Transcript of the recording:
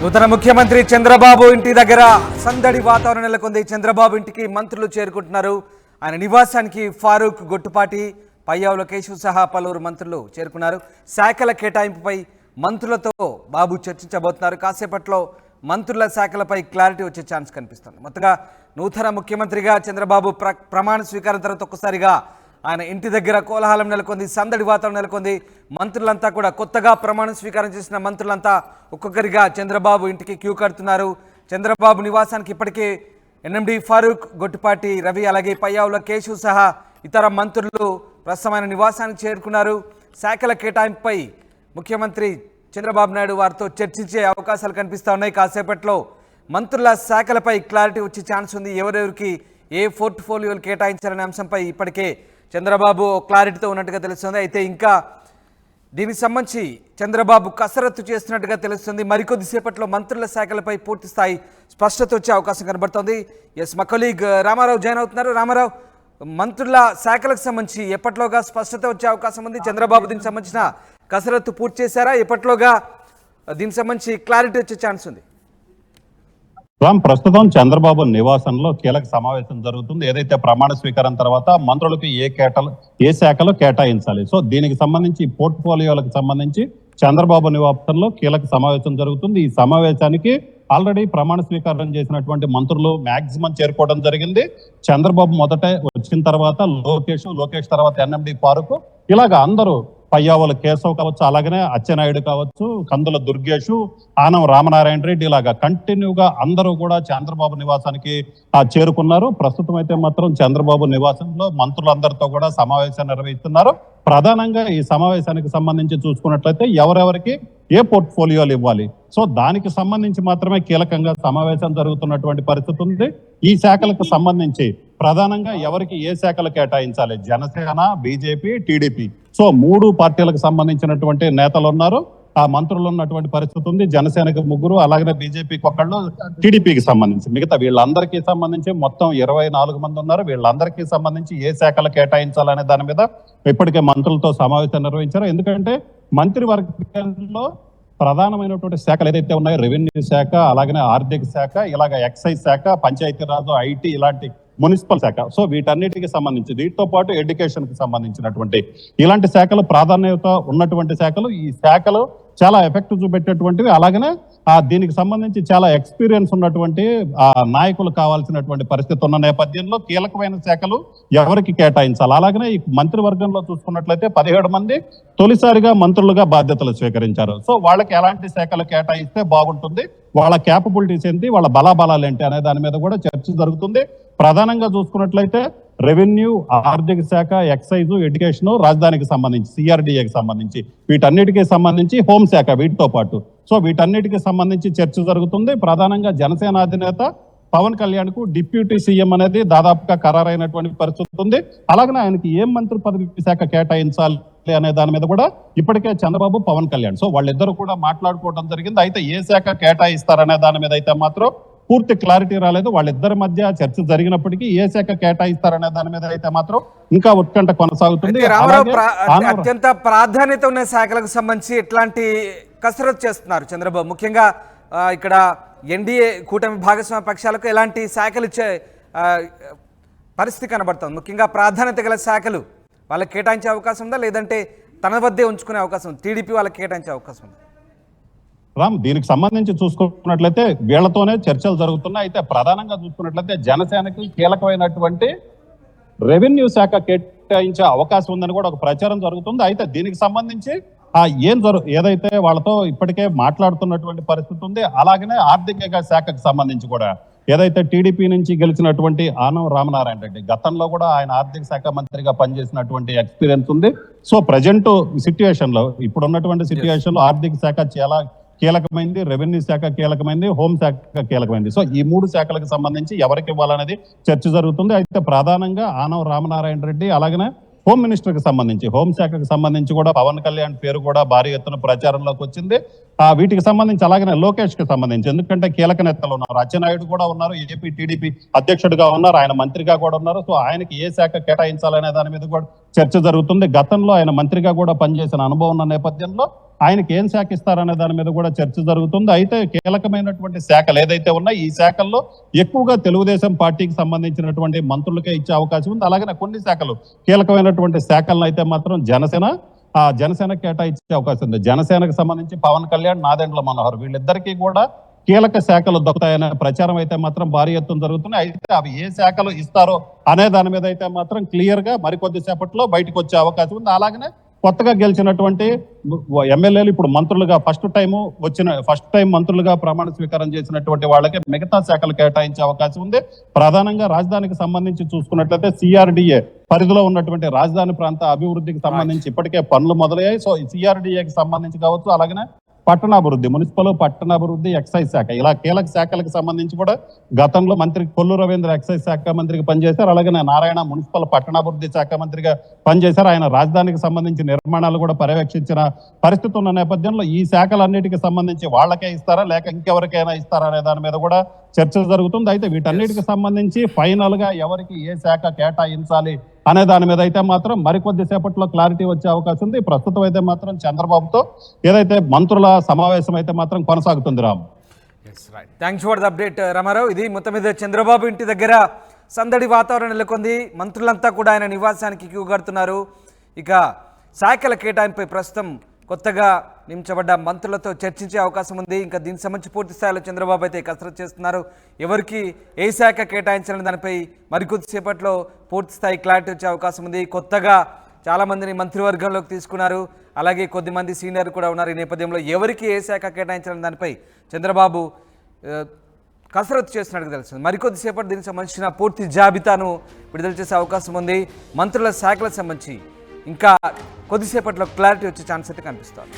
నూతన ముఖ్యమంత్రి చంద్రబాబు ఇంటి దగ్గర సందడి వాతావరణం నెలకొంది. చంద్రబాబు ఇంటికి మంత్రులు చేరుకుంటున్నారు. ఆయన నివాసానికి ఫారూక్, గొట్టుపాటి, పయ్యావుల కేశవ్ సహా పలువురు మంత్రులు చేరుకున్నారు. శాఖల కేటాయింపుపై మంత్రులతో బాబు చర్చించబోతున్నారు. కాసేపట్లో మంత్రుల శాఖలపై క్లారిటీ వచ్చే ఛాన్స్ కనిపిస్తుంది. మొత్తగా నూతన ముఖ్యమంత్రిగా చంద్రబాబు ప్రమాణ స్వీకారం తర్వాత ఒక్కసారిగా ఆయన ఇంటి దగ్గర కోలాహలం నెలకొంది, సందడి వాతావరణం నెలకొంది. మంత్రులంతా కూడా కొత్తగా ప్రమాణ స్వీకారం చేసిన మంత్రులంతా ఒక్కొక్కరిగా చంద్రబాబు ఇంటికి క్యూ కడుతున్నారు. చంద్రబాబు నివాసానికి ఇప్పటికే ఎన్ఎండి ఫారూక్, గొట్టుపాటి రవి, అలాగే పయ్యావుల కేశవ్ సహా ఇతర మంత్రులు ప్రస్తుతం ఆయన నివాసానికి చేరుకున్నారు. శాఖల కేటాయింపుపై ముఖ్యమంత్రి చంద్రబాబు నాయుడు వారితో చర్చించే అవకాశాలు కనిపిస్తూ ఉన్నాయి. కాసేపట్లో మంత్రుల శాఖలపై క్లారిటీ వచ్చే ఛాన్స్ ఉంది. ఎవరెవరికి ఏ పోర్ట్ఫోలియోలు కేటాయించాలనే అంశంపై ఇప్పటికే చంద్రబాబు క్లారిటీతో ఉన్నట్టుగా తెలుస్తుంది. అయితే ఇంకా దీనికి సంబంధించి చంద్రబాబు కసరత్తు చేస్తున్నట్టుగా తెలుస్తుంది. మరికొద్దిసేపట్లో మంత్రుల శాఖలపై పూర్తి స్థాయి స్పష్టత వచ్చే అవకాశం కనబడుతోంది. ఎస్, మా కొలీగ్ రామారావు జాయిన్ అవుతున్నారు. రామారావు, మంత్రుల శాఖలకు సంబంధించి ఎప్పట్లోగా స్పష్టత వచ్చే అవకాశం ఉంది? చంద్రబాబు దీనికి సంబంధించిన కసరత్తు పూర్తి చేశారా? ఎప్పట్లోగా దీనికి సంబంధించి క్లారిటీ వచ్చే ఛాన్స్ ఉంది? ప్రస్తుతం చంద్రబాబు నివాసంలో కీలక సమావేశం జరుగుతుంది. ఏదైతే ప్రమాణ స్వీకారం తర్వాత మంత్రులకు ఏ శాఖలు కేటాయించాలి, సో దీనికి సంబంధించి పోర్ట్ఫోలియోలకు సంబంధించి చంద్రబాబు నివాసంలో కీలక సమావేశం జరుగుతుంది. ఈ సమావేశానికి ఆల్రెడీ ప్రమాణ స్వీకారం చేసినటువంటి మంత్రులు మాక్సిమం చేరుకోవడం జరిగింది. చంద్రబాబు మొదట వచ్చిన తర్వాత లోకేష్ తర్వాత ఎన్ఎండి ఫారూక్, ఇలాగ అందరూ పయ్యావుల కేశవ్ కావచ్చు, అలాగనే అచ్చెన్నాయుడు కావచ్చు, కందుల దుర్గేష్, ఆనం రామనారాయణ రెడ్డి, ఇలాగా కంటిన్యూగా అందరూ కూడా చంద్రబాబు నివాసానికి చేరుకున్నారు. ప్రస్తుతం అయితే మాత్రం చంద్రబాబు నివాసంలో మంత్రులందరితో కూడా సమావేశాన్ని నిర్వహిస్తున్నారు. ప్రధానంగా ఈ సమావేశానికి సంబంధించి చూసుకున్నట్లయితే ఎవరెవరికి ఏ పోర్ట్ఫోలియోలు ఇవ్వాలి, సో దానికి సంబంధించి మాత్రమే కీలకంగా సమావేశం జరుగుతున్నటువంటి పరిస్థితి ఉంది. ఈ శాఖలకు సంబంధించి ప్రధానంగా ఎవరికి ఏ శాఖలు కేటాయించాలి, జనసేన, బీజేపీ, టీడీపీ, సో 3 పార్టీలకు సంబంధించినటువంటి నేతలు ఉన్నారు, ఆ మంత్రులు ఉన్నటువంటి పరిస్థితి ఉంది. జనసేనకి 3, అలాగే బీజేపీకి 1, టీడీపీకి సంబంధించి మిగతా వీళ్ళందరికీ సంబంధించి మొత్తం 24 మంది ఉన్నారు. వీళ్ళందరికీ సంబంధించి ఏ శాఖలు కేటాయించాలనే దాని మీద ఇప్పటికే మంత్రులతో సమావేశం నిర్వహించారు. ఎందుకంటే మంత్రివర్గంలో ప్రధానమైనటువంటి శాఖలు ఏదైతే ఉన్నాయో, రెవెన్యూ శాఖ, అలాగనే ఆర్థిక శాఖ, ఇలాగ ఎక్సైజ్ శాఖ, పంచాయతీరాజు, ఐటీ, ఇలాంటి మున్సిపల్ శాఖ, సో వీటన్నిటికి సంబంధించి, వీటితో పాటు ఎడ్యుకేషన్ కి సంబంధించినటువంటి ఇలాంటి శాఖలు ప్రాధాన్యత ఉన్నటువంటి శాఖలు. ఈ శాఖలు చాలా ఎఫెక్ట్ చూపెట్టేటువంటివి, అలాగనే దీనికి సంబంధించి చాలా ఎక్స్పీరియన్స్ ఉన్నటువంటి నాయకులు కావాల్సినటువంటి పరిస్థితి ఉన్న నేపథ్యంలో కీలకమైన శాఖలు ఎవరికి కేటాయించాలి. అలాగనే ఈ మంత్రివర్గంలో చూసుకున్నట్లయితే 17 మంది తొలిసారిగా మంత్రులుగా బాధ్యతలు స్వీకరించారు. సో వాళ్ళకి ఎలాంటి శాఖలు కేటాయిస్తే బాగుంటుంది, వాళ్ళ క్యాపబిలిటీస్ ఏంటి, వాళ్ళ బలాబలాలు ఏంటి అనే దాని మీద కూడా చర్చ జరుగుతుంది. ప్రధానంగా చూసుకున్నట్లయితే రెవెన్యూ, ఆర్థిక శాఖ, ఎక్సైజ్, ఎడ్యుకేషన్, రాజధానికి సంబంధించి, సిఆర్డీఏకి సంబంధించి, వీటన్నిటికీ సంబంధించి హోంశాఖ వీటితో పాటు, సో వీటన్నిటికీ సంబంధించి చర్చ జరుగుతుంది. ప్రధానంగా జనసేన అధినేత పవన్ కళ్యాణ్ కు డిప్యూటీ సీఎం అనేది దాదాపుగా ఖరారైనటువంటి పరిస్థితి ఉంది. అలాగనే ఆయనకి ఏం మంత్రి పదవి శాఖ కేటాయించాలి అనే దాని మీద కూడా ఇప్పటికే చంద్రబాబు, పవన్ కళ్యాణ్, సో వాళ్ళిద్దరు కూడా మాట్లాడుకోవడం జరిగింది. అయితే ఏ శాఖ కేటాయిస్తారనే దాని మీద అయితే మాత్రం పూర్తి క్లారిటీ రాలేదు. వాళ్ళిద్దరి మధ్య చర్చ జరిగినప్పటికీ ఏ శాఖ కేటాయిస్తారనే దాని మీద అయితే మాత్రం ఇంకా ఉత్కంఠ కొనసాగుతుంది. అత్యంత ప్రాధాన్యత ఉన్న శాఖలకు సంబంధించి ఎట్లాంటి కసరత్తు చేస్తున్నారు చంద్రబాబు? ముఖ్యంగా ఇక్కడ ఎన్డీఏ కూటమి భాగస్వామ్య పక్షాలకు ఎలాంటి శాఖలు ఇచ్చే పరిస్థితి కనబడుతుంది? ముఖ్యంగా ప్రాధాన్యత గల శాఖలు వాళ్ళకి కేటాయించే అవకాశం ఉందా, లేదంటే తన వద్దే ఉంచుకునే అవకాశం ఉంది? టీడీపీ వాళ్ళకి కేటాయించే అవకాశం ఉంది? దీనికి సంబంధించి చూసుకున్నట్లయితే వీళ్లతోనే చర్చలు జరుగుతున్నాయి. అయితే ప్రధానంగా చూసుకున్నట్లయితే జనసేనకి కీలకమైనటువంటి రెవెన్యూ శాఖ కేటాయించే అవకాశం ఉందని కూడా ఒక ప్రచారం జరుగుతుంది. అయితే దీనికి సంబంధించి ఏదైతే వాళ్ళతో ఇప్పటికే మాట్లాడుతున్నటువంటి పరిస్థితి ఉంది. అలాగనే ఆర్థిక శాఖకు సంబంధించి కూడా ఏదైతే టీడీపీ నుంచి గెలిచినటువంటి ఆనం రామనారాయణ రెడ్డి, గతంలో కూడా ఆయన ఆర్థిక శాఖ మంత్రిగా పనిచేసినటువంటి ఎక్స్పీరియన్స్ ఉంది. సో ప్రజెంట్ సిచ్యువేషన్ లో, ఇప్పుడున్నటువంటి సిచ్యువేషన్ లో ఆర్థిక శాఖ చాలా కీలకమైంది, రెవెన్యూ శాఖ కీలకమైంది, హోం శాఖ కీలకమైంది. సో ఈ 3 శాఖలకు సంబంధించి ఎవరికి ఇవ్వాలనేది చర్చ జరుగుతుంది. అయితే ప్రధానంగా ఆనం రామనారాయణ రెడ్డి, అలాగనే హోమ్ మినిస్టర్ కి సంబంధించి, హోంశాఖకు సంబంధించి కూడా పవన్ కళ్యాణ్ పేరు కూడా భారీ ఎత్తున ప్రచారంలోకి వచ్చింది. వీటికి సంబంధించి అలాగనే లోకేష్ కి సంబంధించి, ఎందుకంటే కీలక నేతలు ఉన్నారు, అచ్చెన్నాయుడు కూడా ఉన్నారు, ఏపీ టీడీపీ అధ్యక్షుడిగా ఉన్నారు, ఆయన మంత్రిగా కూడా ఉన్నారు. సో ఆయనకి ఏ శాఖ కేటాయించాలనే దాని మీద కూడా చర్చ జరుగుతుంది. గతంలో ఆయన మంత్రిగా కూడా పనిచేసిన అనుభవం ఉన్న నేపథ్యంలో ఆయనకి ఏం శాఖ ఇస్తారనే దాని మీద కూడా చర్చ జరుగుతుంది. అయితే కీలకమైనటువంటి శాఖలు ఏదైతే ఉన్నాయో ఈ శాఖల్లో ఎక్కువగా తెలుగుదేశం పార్టీకి సంబంధించినటువంటి మంత్రులకే ఇచ్చే అవకాశం ఉంది. అలాగే కొన్ని శాఖలు కీలకమైనటువంటి శాఖలను అయితే మాత్రం జనసేన కేటాయించే అవకాశం ఉంది. జనసేనకు సంబంధించి పవన్ కళ్యాణ్, నాదెండ్ల మనోహర్ వీళ్ళిద్దరికీ కూడా కీలక శాఖలు దొరుకుతాయనే ప్రచారం అయితే మాత్రం భారీ ఎత్తున జరుగుతుంది. అయితే అవి ఏ శాఖలు ఇస్తారో అనే దాని మీద అయితే మాత్రం క్లియర్ గా మరికొద్ది సేపట్లో బయటకు వచ్చే అవకాశం ఉంది. అలాగనే కొత్తగా గెలిచినటువంటి ఎమ్మెల్యేలు ఇప్పుడు మంత్రులుగా ఫస్ట్ టైం మంత్రులుగా ప్రమాణ స్వీకారం చేసినటువంటి వాళ్ళకి మిగతా శాఖలు కేటాయించే అవకాశం ఉంది. ప్రధానంగా రాజధానికి సంబంధించి చూసుకున్నట్లయితే సిఆర్డిఏ పరిధిలో ఉన్నటువంటి రాజధాని ప్రాంత అభివృద్ధికి సంబంధించి ఇప్పటికే పనులు మొదలయ్యాయి. సో సిఆర్డిఏకి సంబంధించి కావచ్చు, అలాగనే పట్టణాభివృద్ధి, మున్సిపల్ పట్టణాభివృద్ధి, ఎక్సైజ్ శాఖ, ఇలా కీలక శాఖలకు సంబంధించి కూడా గతంలో మంత్రి కొల్లు రవీంద్ర ఎక్సైజ్ శాఖ మంత్రిగా పనిచేశారు. అలాగే నారాయణ మున్సిపల్ పట్టణాభివృద్ధి శాఖ మంత్రిగా పనిచేశారు. ఆయన రాజధానికి సంబంధించి నిర్మాణాలు కూడా పర్యవేక్షించిన పరిస్థితి ఉన్న నేపథ్యంలో ఈ శాఖలన్నిటికి సంబంధించి వాళ్ళకే ఇస్తారా లేక ఇంకెవరికైనా ఇస్తారా అనే దాని మీద కూడా చర్చ జరుగుతుంది. అయితే వీటన్నిటికి సంబంధించి ఫైనల్ గా ఎవరికి ఏ శాఖ కేటాయించాలి అనే దాని మీద అయితే మాత్రం మరికొద్ది సేపట్లో క్లారిటీ వచ్చే అవకాశం ఉంది. ప్రస్తుతం అయితే మాత్రం చంద్రబాబుతో ఏదైతే మంత్రుల సమావేశం అయితే మాత్రం కొనసాగుతుంది. Ram, thanks for the update Ramarao. ఇది మొత్తం మీద చంద్రబాబు ఇంటి దగ్గర సందడి వాతావరణం నెలకొంది. మంత్రులంతా కూడా ఆయన నివాసానికి క్యూ కడుతున్నారు. ఇక శాఖల కేటాయింపై ప్రస్తుతం కొత్తగా నియమించబడ్డ మంత్రులతో చర్చించే అవకాశం ఉంది. ఇంకా దీనికి సంబంధించి పూర్తి స్థాయిలో చంద్రబాబు అయితే కసరత్తు చేస్తున్నారు. ఎవరికి ఏ శాఖ కేటాయించాలని దానిపై మరికొద్దిసేపట్లో పూర్తి స్థాయి క్లారిటీ వచ్చే అవకాశం ఉంది. కొత్తగా చాలామందిని మంత్రివర్గంలోకి తీసుకున్నారు. అలాగే కొద్దిమంది సీనియర్ కూడా ఉన్నారు. ఈ నేపథ్యంలో ఎవరికి ఏ శాఖ కేటాయించాలని దానిపై చంద్రబాబు కసరత్తు చేస్తున్నట్టు తెలుస్తుంది. మరికొద్దిసేపటి దీనికి సంబంధించిన పూర్తి జాబితాను విడుదల చేసే అవకాశం ఉంది. మంత్రుల శాఖలకు సంబంధించి ఇంకా కొద్దిసేపట్లో క్లారిటీ వచ్చే ఛాన్స్ అయితే కనిపిస్తుంది.